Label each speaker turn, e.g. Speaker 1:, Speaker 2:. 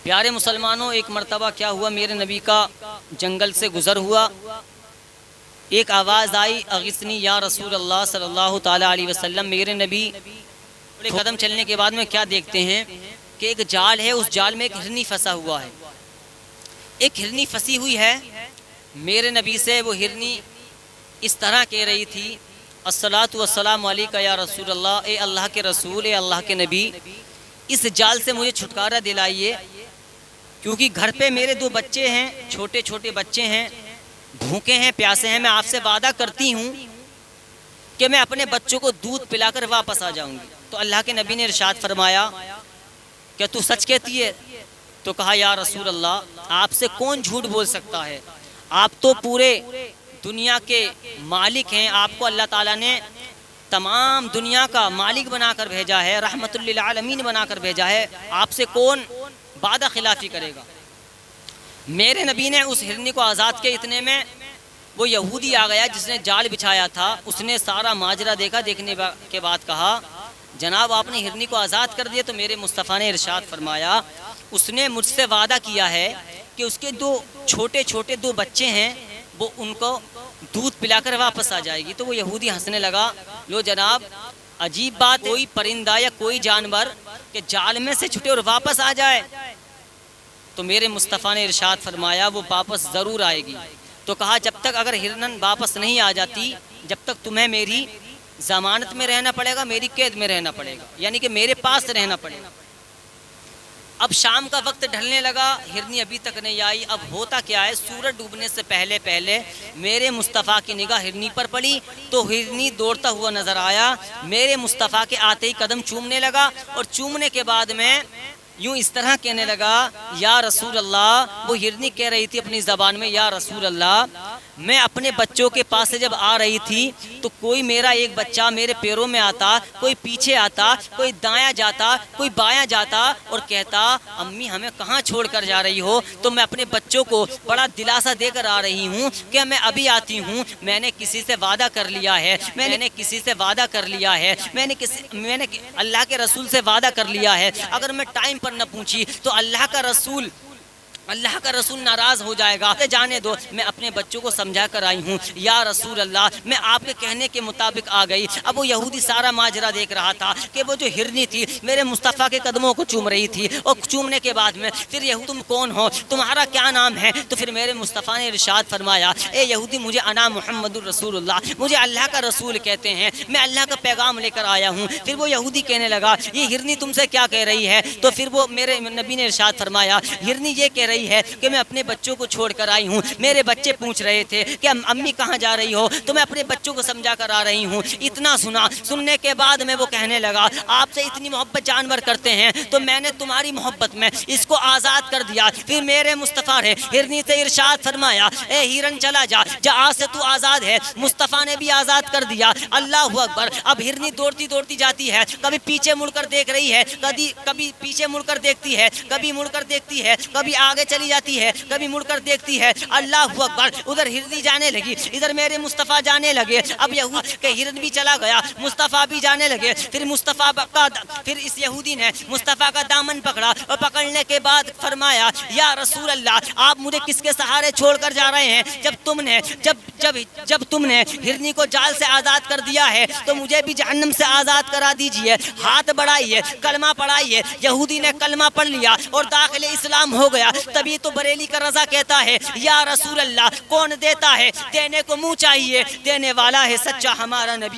Speaker 1: پیارے مسلمانوں، ایک مرتبہ کیا ہوا، میرے نبی کا جنگل سے گزر ہوا، ایک آواز آئی، اغثنی یا رسول اللہ صلی اللہ تعالیٰ علیہ وسلم۔ میرے نبی تھوڑے قدم چلنے کے بعد میں کیا دیکھتے ہیں کہ ایک جال ہے، اس جال میں ایک ہرنی پھنسا ہوا ہے، ایک ہرنی پھنسی ہوئی ہے۔ میرے نبی سے وہ ہرنی اس طرح کہہ رہی تھی، الصلاۃ والسلام علیکہ یا رسول اللہ، اے اللہ کے رسول، اے اللہ کے نبی، اس جال سے مجھے چھٹکارا دلائیے، کیونکہ گھر پہ میرے دو بچے ہیں، چھوٹے چھوٹے بچے ہیں، بھوکے ہیں، پیاسے ہیں۔ میں آپ سے وعدہ کرتی ہوں کہ میں اپنے بچوں کو دودھ پلا کر واپس آ جاؤں گی۔ تو اللہ کے نبی نے ارشاد فرمایا، کیا تو سچ کہتی ہے؟ تو کہا، یا رسول اللہ، آپ سے کون جھوٹ بول سکتا ہے، آپ تو پورے دنیا کے مالک ہیں، آپ کو اللہ تعالیٰ نے تمام دنیا کا مالک بنا کر بھیجا ہے، رحمت للعالمین بنا کر بھیجا ہے، آپ سے کون وعدہ خلافی کرے گا؟ میرے نبی نے اس ہرنی کو آزاد کے اتنے میں وہ یہودی آ گیا جس نے جال بچھایا تھا، اس نے سارا ماجرا دیکھا، دیکھنے کے بعد کہا، جناب آپ نے ہرنی کو آزاد کر دیا؟ تو میرے مصطفیٰ نے ارشاد فرمایا، اس نے مجھ سے وعدہ کیا ہے کہ اس کے دو چھوٹے چھوٹے دو بچے ہیں، وہ ان کو دودھ پلا کر واپس آ جائے گی۔ تو وہ یہودی ہنسنے لگا، لو جناب عجیب بات، کوئی پرندہ یا کوئی جانور کہ جال میں سے چھٹے اور واپس آ جائے؟ تو میرے مصطفیٰ نے ارشاد فرمایا، وہ واپس ضرور آئے گی۔ تو کہا، جب تک اگر ہرن واپس نہیں آ جاتی، جب تک تمہیں میری ضمانت میں رہنا پڑے گا، میری قید میں رہنا پڑے گا، یعنی کہ میرے پاس رہنا پڑے گا۔ اب شام کا وقت ڈھلنے لگا، ہرنی ابھی تک نہیں آئی۔ اب ہوتا کیا ہے، سورج ڈوبنے سے پہلے پہلے میرے مصطفیٰ کی نگاہ ہرنی پر پڑی تو ہرنی دوڑتا ہوا نظر آیا، میرے مصطفیٰ کے آتے ہی قدم چومنے لگا، اور چومنے کے بعد میں یوں اس طرح کہنے لگا، یا رسول اللہ۔ وہ ہرنی کہہ رہی تھی اپنی زبان میں، یا رسول اللہ، میں اپنے بچوں کے پاس سے جب آ رہی تھی تو کوئی میرا ایک بچہ میرے پیروں میں آتا، کوئی پیچھے آتا، کوئی دایاں جاتا، کوئی بایاں جاتا، اور کہتا، امی ہمیں کہاں چھوڑ کر جا رہی ہو؟ تو میں اپنے بچوں کو بڑا دلاسا دے کر آ رہی ہوں کہ میں ابھی آتی ہوں، میں نے کسی سے وعدہ کر لیا ہے، میں نے کسی سے وعدہ کر لیا ہے، میں نے اللہ کے رسول سے وعدہ کر لیا ہے، اگر میں ٹائم پر نہ پہنچی تو اللہ کا رسول ناراض ہو جائے گا، جانے دو، میں اپنے بچوں کو سمجھا کر آئی ہوں، یا رسول اللہ میں آپ کے کہنے کے مطابق آ گئی۔ اب وہ یہودی سارا ماجرا دیکھ رہا تھا کہ وہ جو ہرنی تھی میرے مصطفیٰ کے قدموں کو چوم رہی تھی، اور چومنے کے بعد میں پھر یہود، تم کون ہو، تمہارا کیا نام ہے؟ تو پھر میرے مصطفیٰ نے ارشاد فرمایا، اے یہودی، مجھے انا محمد الرسول اللہ، مجھے اللہ کا رسول کہتے ہیں، میں اللہ کا پیغام لے کر آیا ہوں۔ پھر وہ یہودی کہنے لگا، یہ ہرنی تم سے کیا کہہ رہی ہے؟ تو پھر وہ میرے نبی نے ارشاد فرمایا، ہرنی یہ کہہ رہی ہے کہ میں اپنے بچوں کو چھوڑ کر آئی ہوں، میرے بچے پوچھ رہے تھے کہ امی کہاں جا رہی ہو، تو میں اپنے بچوں کو سمجھا کر آ رہی ہوں۔ اتنا سننے کے بعد میں وہ کہنے لگا، آپ سے اتنی محبت جانور کرتے ہیں تو میں نے تمہاری محبت میں اس کو آزاد کر دیا۔ پھر میرے مصطفیٰ نے ہرنی سے ارشاد فرمایا، اے ہرن چلا جا، آج سے تو آزاد ہے۔ مصطفیٰ نے بھی آزاد کر دیا۔ اللہ اکبر۔ اب ہرنی دوڑتی دوڑتی جاتی ہے، کبھی پیچھے مڑ کر دیکھ رہی ہے، کبھی پیچھے مڑ کر دیکھتی ہے، کبھی مڑ کر دیکھتی ہے، کبھی آگے چلی جاتی ہے، کبھی مڑ کر دیکھتی ہے۔ اللہ اکبر۔ ادھر ہرنی جانے لگی، ادھر میرے مصطفیٰ جانے لگے۔ اب یہود کے ہرن بھی چلا گیا، مصطفیٰ بھی جانے لگے۔ پھر اس یہودی نے مصطفیٰ کا دامن پکڑا، اور پکڑنے کے بعد فرمایا، یا رسول اللہ، آپ مجھے کس کے سہارے چھوڑ کر جا رہے ہیں؟ جب تم نے ہرنی کو جال سے آزاد کر دیا ہے تو مجھے بھی جہنم سے آزاد کرا دیجئے۔ ہاتھ بڑھائیے، کلمہ پڑھائیے۔ یہودی نے کلمہ پڑھ لیا اور داخل اسلام ہو گیا۔ تبھی تو بریلی کا رضا کہتا ہے، یا رسول اللہ، کون دیتا ہے؟ دینے کو منہ چاہیے، دینے والا ہے سچا ہمارا نبی۔